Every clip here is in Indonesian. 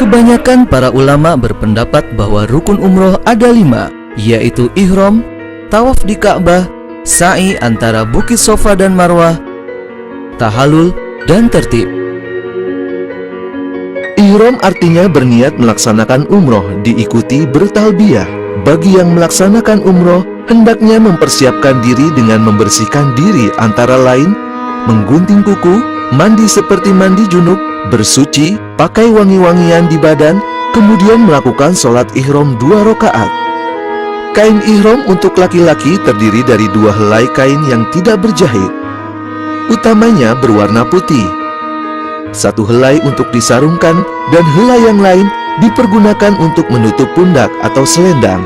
Kebanyakan para ulama berpendapat bahwa rukun umroh ada 5, yaitu ihram, tawaf di Ka'bah, sa'i antara Bukit Sofa dan Marwah, tahallul, dan tertib. Ihram artinya berniat melaksanakan umroh, diikuti bertalbiyah. Bagi yang melaksanakan umroh, hendaknya mempersiapkan diri dengan membersihkan diri, antara lain menggunting kuku, mandi seperti mandi junub, bersuci, pakai wangi-wangian di badan, kemudian melakukan sholat ihram 2 rakaat. Kain ihram untuk laki-laki terdiri dari 2 helai kain yang tidak berjahit, utamanya berwarna putih. 1 helai untuk disarungkan dan helai yang lain dipergunakan untuk menutup pundak atau selendang.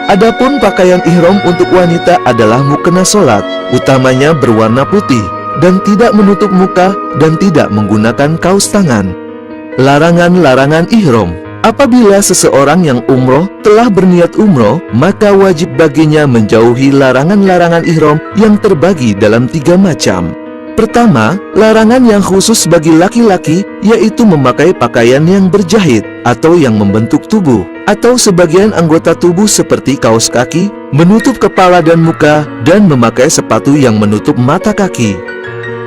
Adapun pakaian ihram untuk wanita adalah mukena sholat, utamanya berwarna putih dan tidak menutup muka dan tidak menggunakan kaos tangan. Larangan-larangan ihram. Apabila seseorang yang umroh telah berniat umroh, maka wajib baginya menjauhi larangan-larangan ihram yang terbagi dalam 3 macam. Pertama, larangan yang khusus bagi laki-laki, yaitu memakai pakaian yang berjahit atau yang membentuk tubuh, atau sebagian anggota tubuh seperti kaos kaki, menutup kepala dan muka, dan memakai sepatu yang menutup mata kaki.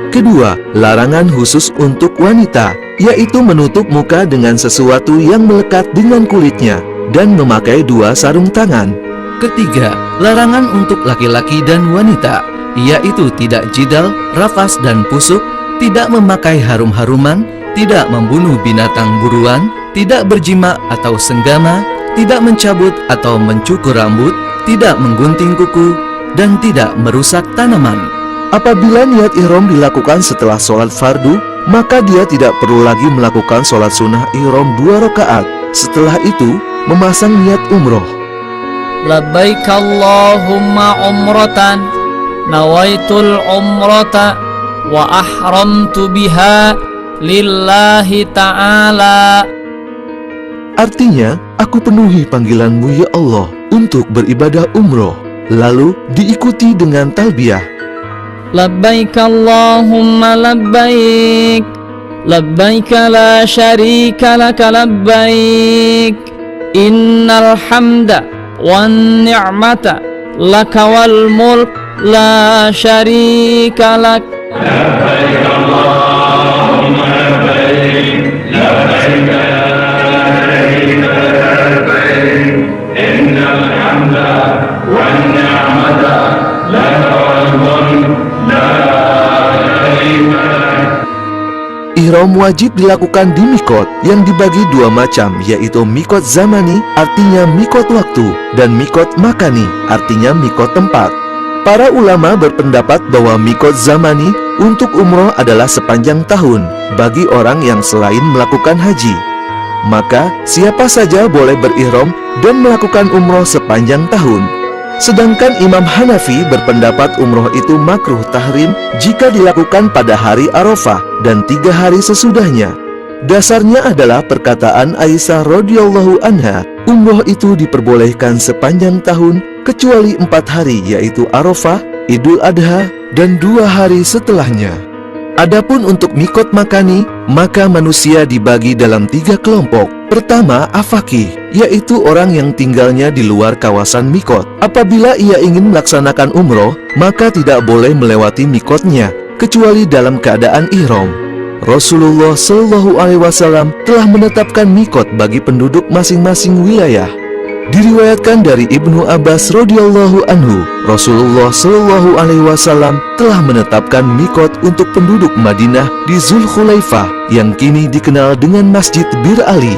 Kedua, larangan khusus untuk wanita, yaitu menutup muka dengan sesuatu yang melekat dengan kulitnya, dan memakai 2 sarung tangan. Ketiga, larangan untuk laki-laki dan wanita, yaitu tidak jidal, rafas, dan pusuk, tidak memakai harum-haruman, tidak membunuh binatang buruan, tidak berjima atau senggama, tidak mencabut atau mencukur rambut, tidak menggunting kuku, dan tidak merusak tanaman. Apabila niat ihram dilakukan setelah sholat fardu, maka dia tidak perlu lagi melakukan sholat sunnah ihram 2 rakaat. Setelah itu, memasang niat umroh. Labbaik Allahumma umratan, nawaitul umrata, wa ahramtu biha lillahi ta'ala. Artinya, aku penuhi panggilanmu ya Allah untuk beribadah umroh. Lalu diikuti dengan talbiyah. Labbaik Allahumma labbaik, labbaik la syarika laka labbaik, innal hamda wan ni'mata laka wal mulk la syarika lak. Labbaik Allahumma labbaik, labbaik la syarika laka labbaik, innal hamda wan ni'mata laka wal mulk la syarika lak. Ihram wajib dilakukan di mikot yang dibagi 2 macam, yaitu mikot zamani, artinya mikot waktu, dan mikot makani, artinya mikot tempat. Para ulama berpendapat bahwa mikot zamani untuk umroh adalah sepanjang tahun bagi orang yang selain melakukan haji. Maka siapa saja boleh berihram dan melakukan umroh sepanjang tahun. Sedangkan Imam Hanafi berpendapat umroh itu makruh tahrim jika dilakukan pada hari Arafah dan 3 hari sesudahnya. Dasarnya adalah perkataan Aisyah radhiyallahu anha, umroh itu diperbolehkan sepanjang tahun kecuali 4 hari, yaitu Arafah, Idul Adha, dan 2 hari setelahnya. Adapun untuk mikot makani, maka manusia dibagi dalam 3 kelompok. Pertama, afaqih, yaitu orang yang tinggalnya di luar kawasan mikot. Apabila ia ingin melaksanakan umroh, maka tidak boleh melewati mikotnya, kecuali dalam keadaan ihram. Rasulullah Shallallahu Alaihi Wasallam telah menetapkan mikot bagi penduduk masing-masing wilayah. Diriwayatkan dari Ibnu Abbas radhiyallahu anhu, Rasulullah Shallallahu Alaihi Wasallam telah menetapkan mikot untuk penduduk Madinah di Zulkhulaifah yang kini dikenal dengan Masjid Bir Ali.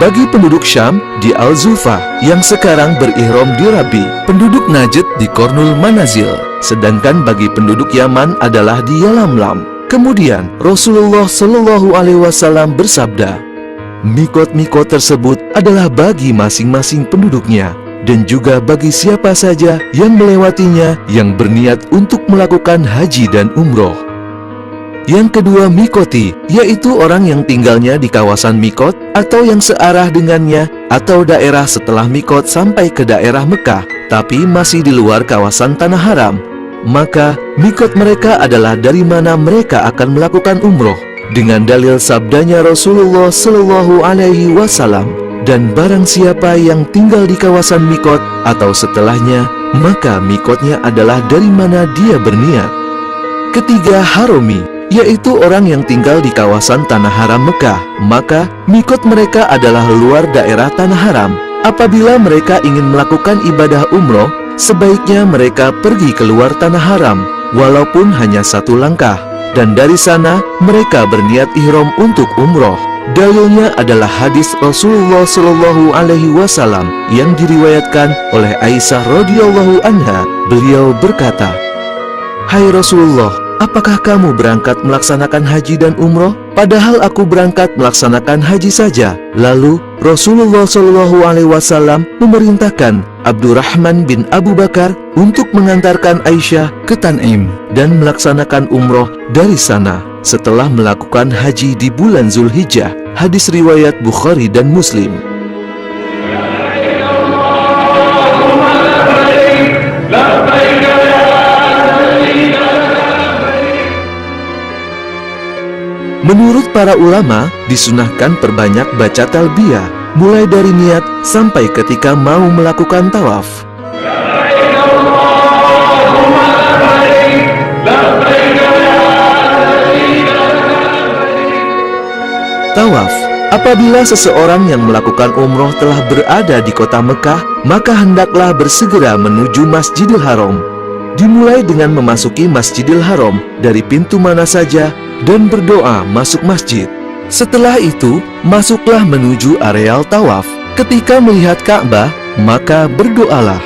Bagi penduduk Syam di Al-Zufa yang sekarang berihram di Rabi, penduduk Najd di Kornul Manazil, sedangkan bagi penduduk Yaman adalah di Yalamlam. Kemudian Rasulullah Shallallahu Alaihi Wasallam bersabda, mikot-mikot tersebut adalah bagi masing-masing penduduknya dan juga bagi siapa saja yang melewatinya yang berniat untuk melakukan haji dan umroh. Yang kedua mikoti, yaitu orang yang tinggalnya di kawasan mikot atau yang searah dengannya atau daerah setelah mikot sampai ke daerah Mekah, tapi masih di luar kawasan tanah haram. Maka mikot mereka adalah dari mana mereka akan melakukan umroh, dengan dalil sabdanya Rasulullah Shallallahu Alaihi Wasallam. Dan barang siapa yang tinggal di kawasan mikot atau setelahnya, maka mikotnya adalah dari mana dia berniat. Ketiga haromi, yaitu orang yang tinggal di kawasan tanah haram Mekah, maka mikot mereka adalah luar daerah tanah haram. Apabila mereka ingin melakukan ibadah umroh, sebaiknya mereka pergi keluar tanah haram, walaupun hanya 1 langkah, dan dari sana mereka berniat ihram untuk umroh. Dalilnya adalah hadis Rasulullah Shallallahu Alaihi Wasallam yang diriwayatkan oleh Aisyah radhiyallahu anha. Beliau berkata, "Hai Rasulullah, apakah kamu berangkat melaksanakan haji dan umroh? Padahal aku berangkat melaksanakan haji saja." Lalu Rasulullah Shallallahu Alaihi Wasallam memerintahkan Abdurrahman bin Abu Bakar untuk mengantarkan Aisyah ke Tan'im dan melaksanakan umroh dari sana setelah melakukan haji di bulan Zulhijjah. Hadis riwayat Bukhari dan Muslim. Menurut para ulama, disunahkan perbanyak baca talbiyah, mulai dari niat sampai ketika mau melakukan tawaf. Tawaf. Apabila seseorang yang melakukan umroh telah berada di kota Mekah, maka hendaklah bersegera menuju Masjidil Haram. Dimulai dengan memasuki Masjidil Haram dari pintu mana saja dan berdoa masuk masjid. Setelah itu, masuklah menuju areal tawaf. Ketika melihat Ka'bah, maka berdoalah.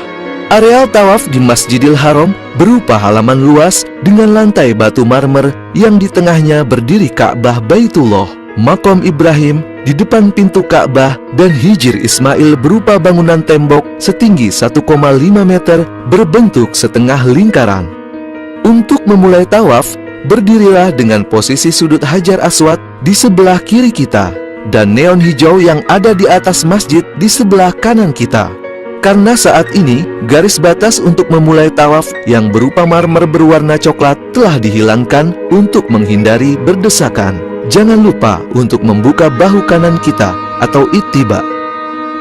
Areal tawaf di Masjidil Haram berupa halaman luas dengan lantai batu marmer yang di tengahnya berdiri Ka'bah Baitullah, Makom Ibrahim di depan pintu Ka'bah, dan Hijr Ismail berupa bangunan tembok setinggi 1,5 meter berbentuk setengah lingkaran. Untuk memulai tawaf, berdirilah dengan posisi sudut Hajar Aswad di sebelah kiri kita dan neon hijau yang ada di atas masjid di sebelah kanan kita. Karena saat ini garis batas untuk memulai tawaf yang berupa marmer berwarna coklat telah dihilangkan untuk menghindari berdesakan. Jangan lupa untuk membuka bahu kanan kita atau ittiba.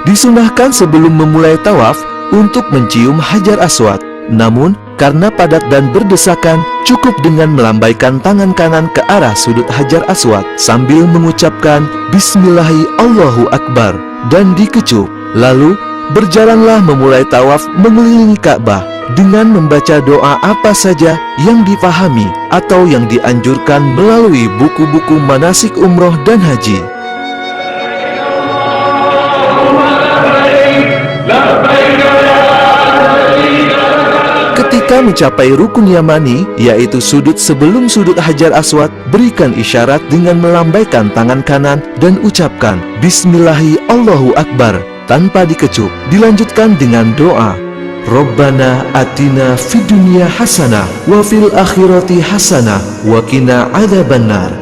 Disunahkan sebelum memulai tawaf untuk mencium Hajar Aswad. Namun, karena padat dan berdesakan, cukup dengan melambaikan tangan kanan ke arah sudut Hajar Aswad sambil mengucapkan Bismillahi Allahu Akbar dan dikecup. Lalu, berjalanlah memulai tawaf mengelilingi Ka'bah dengan membaca doa apa saja yang dipahami atau yang dianjurkan melalui buku-buku manasik umroh dan haji. Ketika mencapai rukun Yamani, yaitu sudut sebelum sudut Hajar Aswad, berikan isyarat dengan melambaikan tangan kanan dan ucapkan Bismillahi Allahu Akbar tanpa dikecup. Dilanjutkan dengan doa Rabbana atina fid dunya hasanah wa fil akhirati hasanah wa qina adzabannar.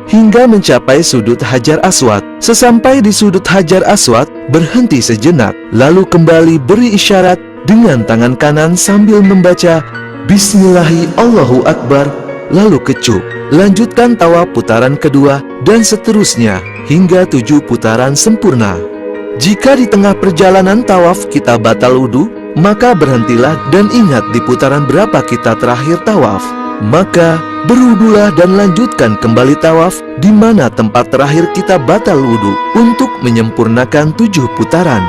Hingga mencapai sudut Hajar Aswad. Sesampai di sudut Hajar Aswad, berhenti sejenak, lalu kembali beri isyarat dengan tangan kanan sambil membaca Bismillahi Allahu Akbar, lalu kecup. Lanjutkan tawaf putaran kedua dan seterusnya hingga 7 putaran sempurna. Jika di tengah perjalanan tawaf kita batal wudu, maka berhentilah dan ingat di putaran berapa kita terakhir tawaf. Maka berwudulah dan lanjutkan kembali tawaf di mana tempat terakhir kita batal wudu untuk menyempurnakan 7 putaran.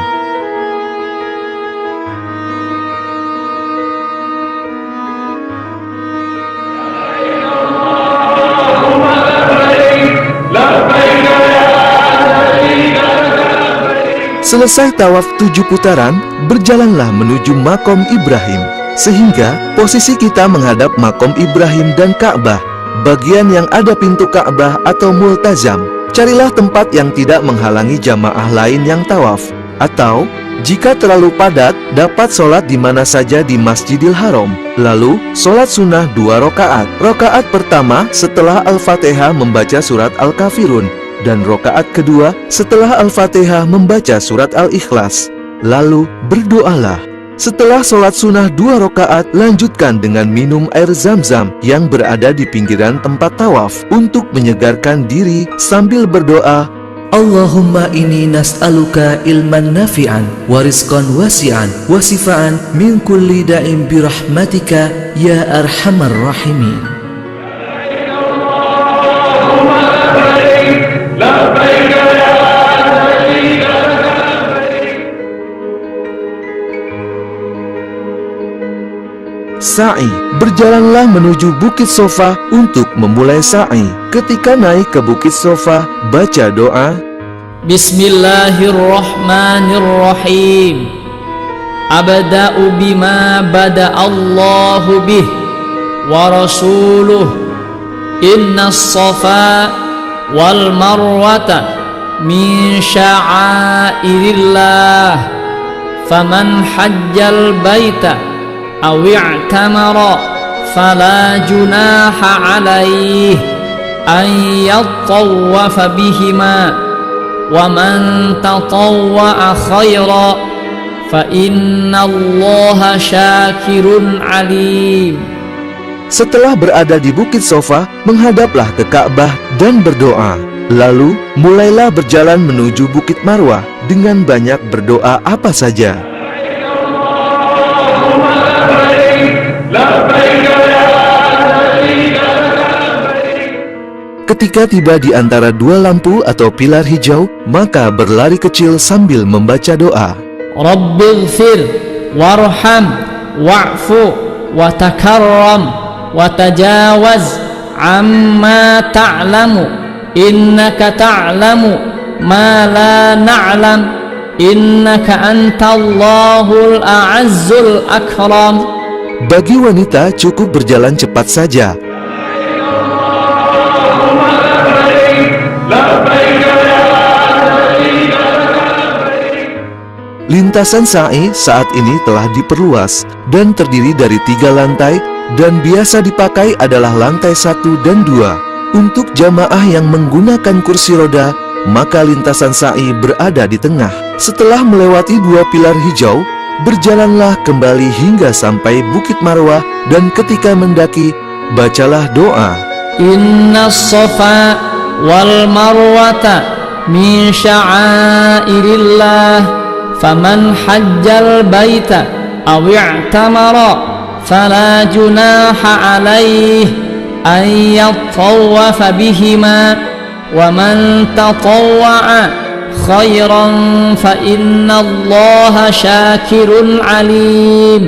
Selesai tawaf 7 putaran, berjalanlah menuju Makom Ibrahim, sehingga posisi kita menghadap Makom Ibrahim dan Ka'bah. Bagian yang ada pintu Ka'bah atau multazam Carilah tempat yang tidak menghalangi jamaah lain yang tawaf, atau jika terlalu padat, dapat sholat di mana saja di Masjidil Haram. Lalu, sholat sunnah 2 rakaat. Rakaat pertama setelah Al-Fatihah membaca surat Al-Kafirun, dan rakaat kedua setelah Al-Fatihah membaca surat Al-Ikhlas. Lalu, berdoalah. Setelah sholat sunnah 2 rakaat, lanjutkan dengan minum air zam-zam yang berada di pinggiran tempat tawaf untuk menyegarkan diri sambil berdoa, Allahumma inni nas'aluka ilman nafi'an wa rizqan wasi'an wa sifaan min kulli da'in birahmatika ya arhamar rahimin. Sa'i. Berjalanlah menuju Bukit Sofa untuk memulai sa'i. Ketika naik ke Bukit Sofa, baca doa, Bismillahirrahmanirrahim. Abda'u bima bada'allahu bih wa rasuluh. Inna as-safa wal marwata min sya'airillah. Faman hajjal baita aw i'tamara fala junaha alaih an yattawwafa bihima wa man tatawwa'a khaira fa innallaha syakirun alim. Setelah berada di Bukit Sofa, menghadaplah ke Ka'bah dan berdoa. Lalu, mulailah berjalan menuju Bukit Marwah dengan banyak berdoa apa saja. Ketika tiba di antara 2 lampu atau pilar hijau, maka berlari kecil sambil membaca doa. Rabbighfir warham wa'fu wa takarram wa tajawaz amma ta'lamu innaka ta'lamu ma la na'lam innaka antallahul a'azzul akram. Bagi wanita cukup berjalan cepat saja. Lintasan sa'i saat ini telah diperluas dan terdiri dari 3 lantai dan biasa dipakai adalah lantai 1 dan 2. Untuk jamaah yang menggunakan kursi roda, maka lintasan sa'i berada di tengah. Setelah melewati 2 pilar hijau, berjalanlah kembali hingga sampai Bukit Marwah dan ketika mendaki, bacalah doa. Inna as-safa wal marwata min sya'airillah. Faman hajjal baita aw i'tamara fala junaha alaih an yattawwafa bihima wa man tatawwa'a khairan fa innallaha syakirun alim.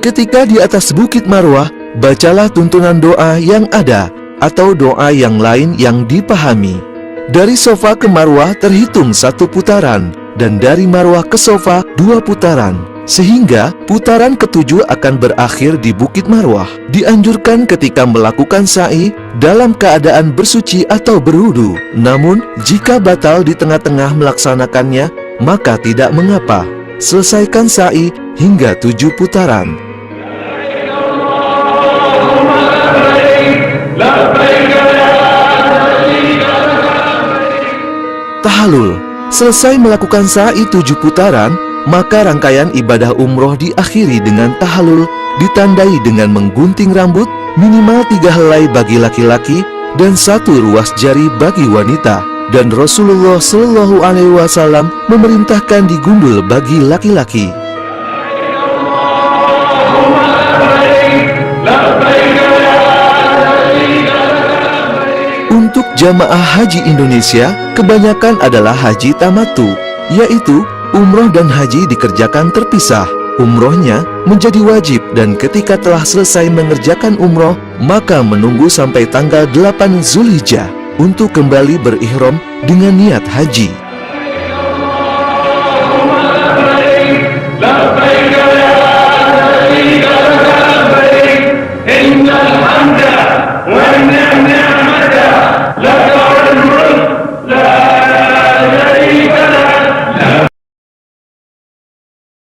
Ketika di atas Bukit Marwah, bacalah tuntunan doa yang ada atau doa yang lain yang dipahami. Dari Sofa ke Marwah terhitung 1 putaran, dan dari Marwah ke Sofa 2 putaran, sehingga putaran ke-7 akan berakhir di Bukit Marwah. Dianjurkan ketika melakukan sa'i dalam keadaan bersuci atau berwudu. Namun, jika batal di tengah-tengah melaksanakannya, maka tidak mengapa. Selesaikan sa'i hingga 7 putaran. Tahalul. Selesai melakukan sa'i 7 putaran, maka rangkaian ibadah umroh diakhiri dengan tahalul, ditandai dengan menggunting rambut, minimal 3 helai bagi laki-laki dan 1 ruas jari bagi wanita. Dan Rasulullah Shallallahu Alaihi Wasallam memerintahkan digundul bagi laki-laki. Untuk jamaah haji Indonesia, kebanyakan adalah haji tamattu, yaitu umroh dan haji dikerjakan terpisah. Umrohnya menjadi wajib dan ketika telah selesai mengerjakan umroh, maka menunggu sampai tanggal 8 Zulhijjah untuk kembali berihram dengan niat haji. Innal hamda wa ni'mata lak